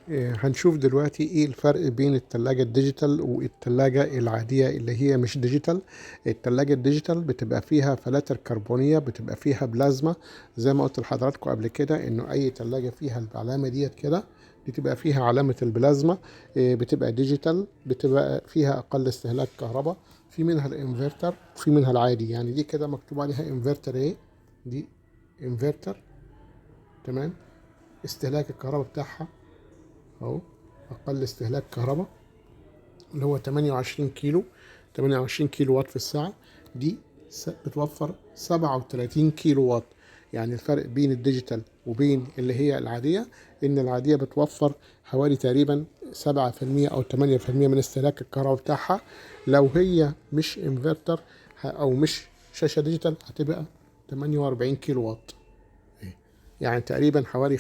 هنشوف دلوقتي ايه الفرق بين التلاجة الديجيتال والتلاجة العادية اللي هي مش ديجيتال. التلاجة الديجيتال بتبقى فيها فلاتر كربونية، بتبقى فيها بلازما. زي ما قلت لحضراتكم قبل كده انه اي تلاجة فيها العلامة ديت كده بتبقى فيها علامة البلازما. بتبقى ديجيتال، بتبقى فيها اقل استهلاك كهرباء. في منها الانفرتر وفي منها العادي، يعني دي كده مكتوب عليها انفرتر ايه، دي انفرتر. تمام. استهلاك الكهرباء بتاعها اهو، اقل استهلاك كهرباء اللي هو 28 كيلو، 28 كيلو وات في الساعة. دي بتوفر 37 كيلو وات. يعني الفرق بين الديجيتال وبين اللي هي العادية ان العادية بتوفر حوالي تقريبا 7% او 8% من استهلاك الكهرباء بتاعها. لو هي مش انفرتر او مش شاشة ديجيتال هتبقى 48 كيلو وات، يعني تقريبا حوالي